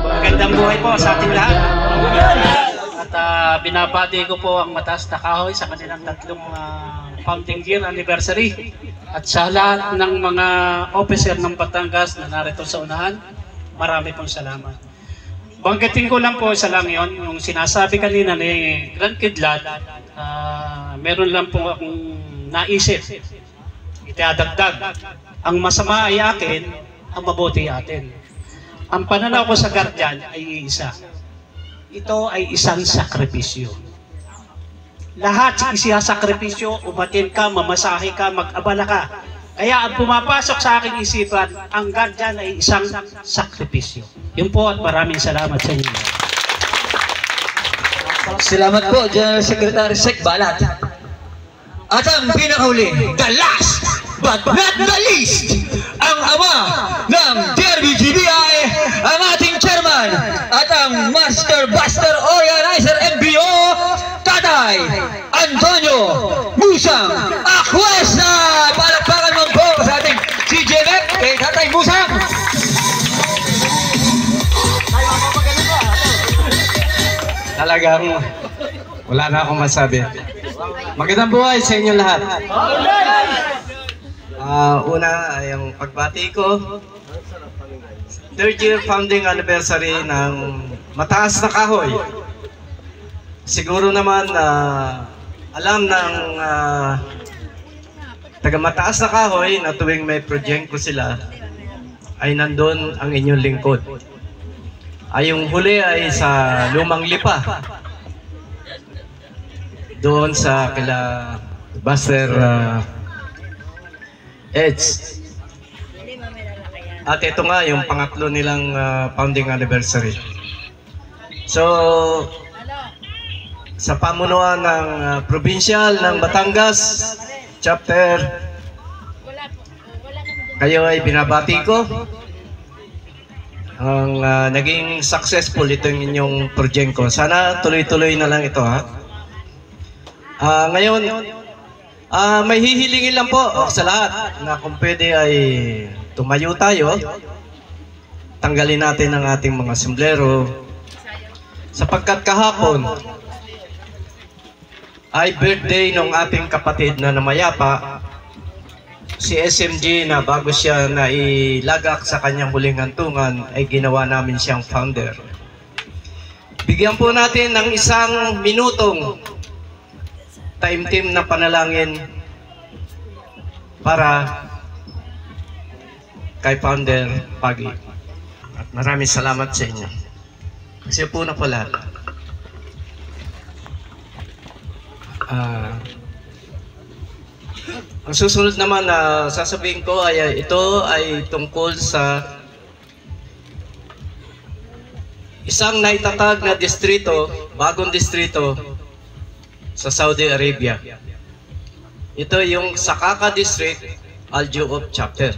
Magandang buhay po sa ating lahat. At binabati ko po ang Mataas na Kahoy sa kanilang tatlong founding year anniversary. At sa lahat ng mga officer ng Batangas na narito sa unahan, marami pong salamat. Banggitin ko lang po isa lang yon, yung sinasabi kanina ni Grand Kidlat, meron lang po akong naisip. Itadagdag, ang masama ay akin, ang mabuti atin. Ang pananaw ko sa guardian ay isa. Ito ay isang sakripisyo. Lahat isasakripisyo, umatin ka, mamasahe ka, mag-abala ka. Kaya ang pumapasok sa aking isipan, ang guardian ay isang sakripisyo. Yun po at maraming salamat sa inyo. Salamat po, General Secretary Sec Balat. At ang pinakahuli, the last but not the least, ang ama ng DRBGBI, ang ating chairman at ang Master Buster Organizer MBO, Tatay Antonio Musang Acuesta. Palakpakan mo po sa ating CJMF kay Tatay Musang. Talagang wala na akong masabi. Magandang buhay sa inyo lahat. Una ay ang pagbati ko, 3rd year founding anniversary ng Mataas na Kahoy. Siguro naman alam ng taga Mataas na Kahoy na tuwing may project ko sila ay nandun ang inyong lingkod. Ay yung huli ay sa Lumang Lipa, doon sa kila Buster Edge. At ito nga yung pangatlo nilang founding anniversary. So sa pamunuan ng provincial ng Batangas chapter, kayo ay binabati ko. Ang naging successful itong inyong project ko. Sana tuloy-tuloy na lang ito, ha. Ngayon, may hihilingin lang po sa lahat na kung pwede ay tumayo tayo, tanggalin natin ang ating mga sombrero, sapagkat kahapon ay birthday ng ating kapatid na namayapa, si SMG, na bago siya na ilagak sa kanyang huling hantungan ay ginawa namin siyang founder. Bigyan po natin ng isang minutong taimtim na panalangin para kay Founder Pagi. At maraming salamat sa inyo. Kasi po na po lahat. Ang susunod naman na sasabihin ko ay ito ay tungkol sa isang naitatag na distrito, bagong distrito sa Saudi Arabia. Ito yung Sakaka District, Al-Ju'ub Chapter.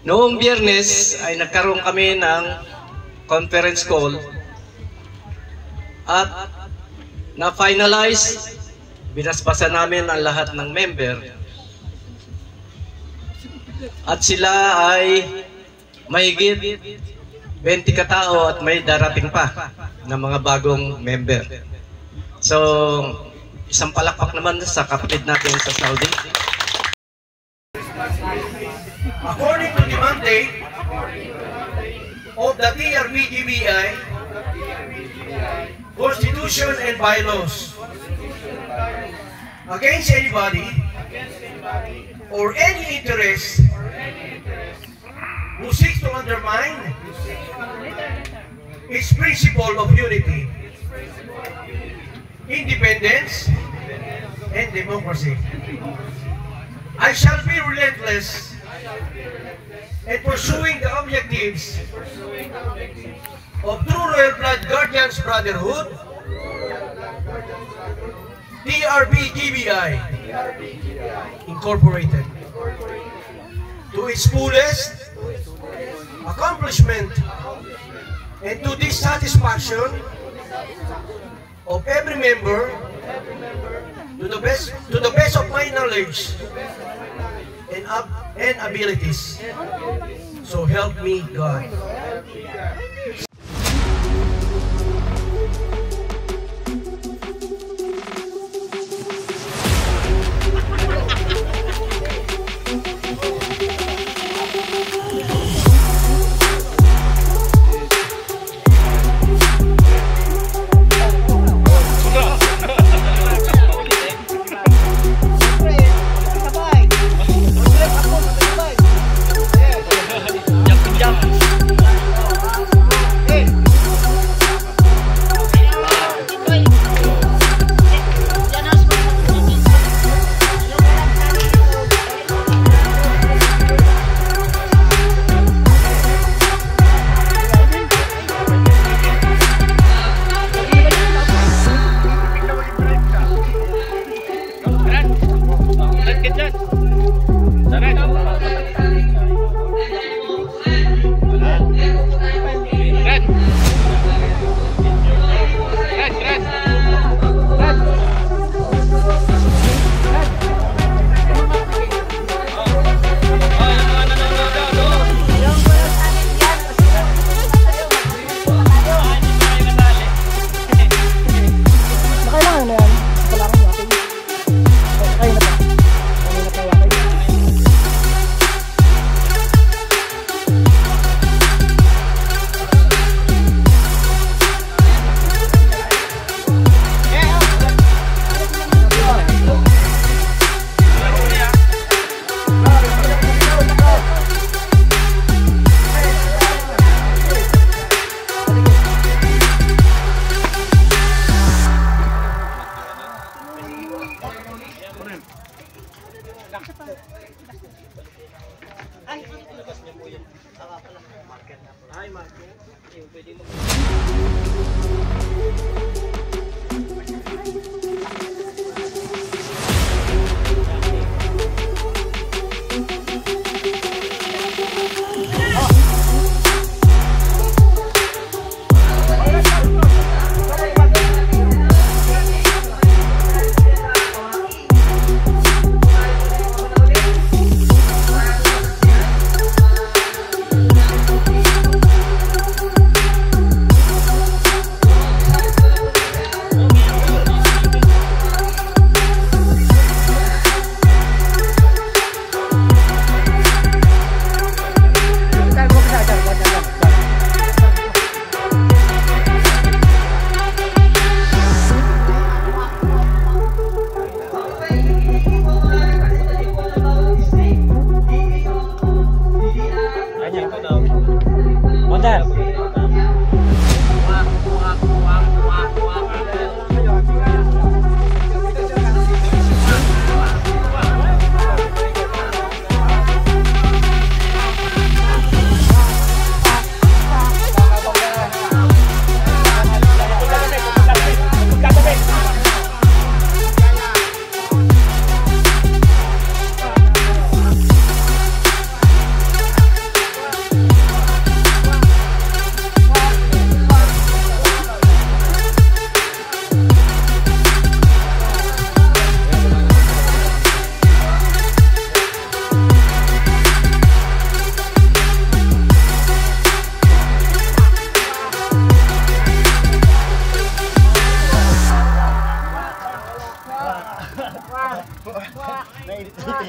Noong Biyernes ay nagkaroon kami ng conference call at na-finalize, binasbasan namin ang lahat ng member At sila ay mahigit 20 katao at may darating pa na mga bagong member. So, isang palakpak naman sa kapatid natin sa Saudi. According to the mandate of the TRB-GBI, Constitution and bylaws, against anybody or any interest who seeks to undermine its principle of unity, independence, and democracy. I shall be relentless in pursuing the objectives of True Royal Blood Guardians Brotherhood, TRB-GBI Incorporated, to its fullest accomplishment and to the satisfaction of every member, to the best of my knowledge and abilities. So help me God.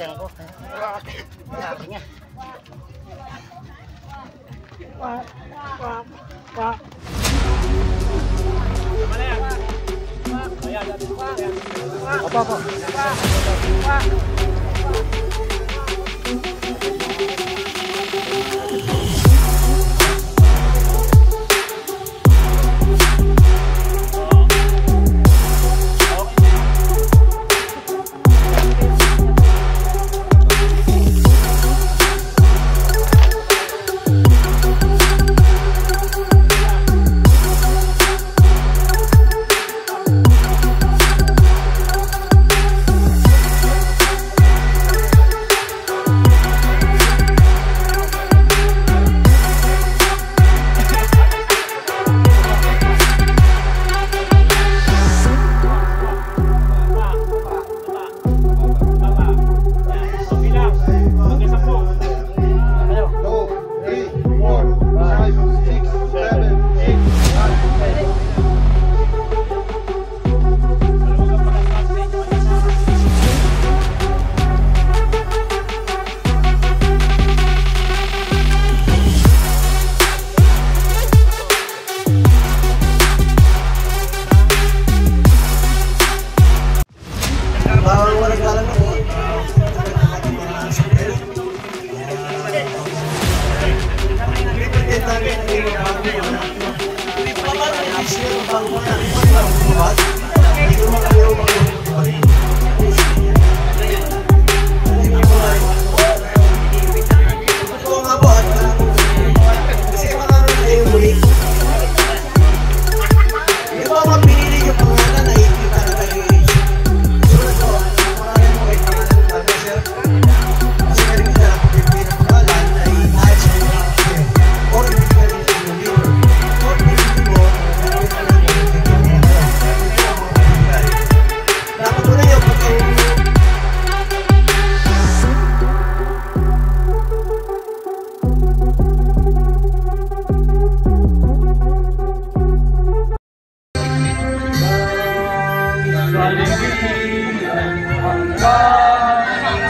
sayang ko. Sabi niya.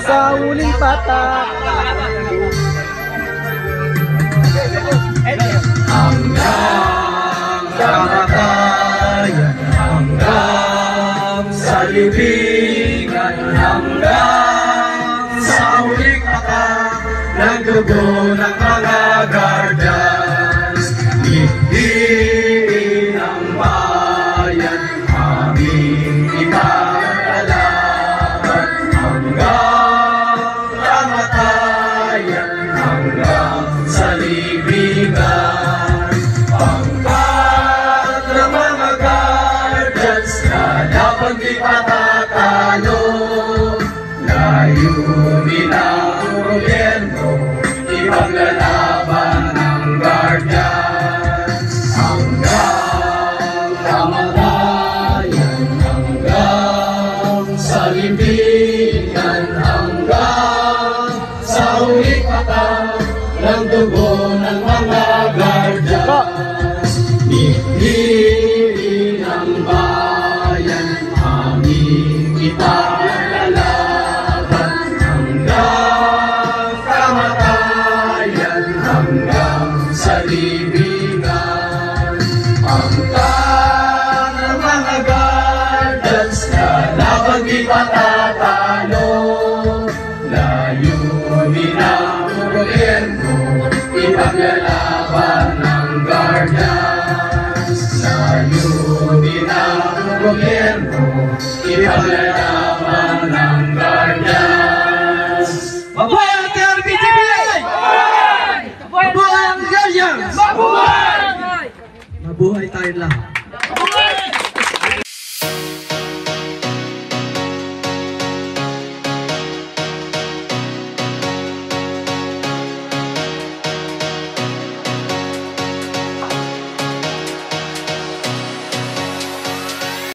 Sa uling patak hanggang kamatayan, hanggang sa libingan, hanggang sa uling patak ng dugo ng mga guardians. Hindi ng bayan aming ipagkalaban hanggang kamatayan, hanggang sa libingan. Pangkat ng mga guardians na dapat di patatalo, layunin ng gobyerno ipaglalaban ng guardians hanggang kamatayan, hanggang sa libingan, hanggang sa huling patak ng dugo ng mga guardians. Hindi ng bayan aming ipaglalaban hanggang kamatayan, hanggang sa libingan. Pangkat ng mga guardians na laban di patatalo, layunin ng gobyerno ipaglalaban ng guardians. Layunin ng gobyerno ipaglalaban ng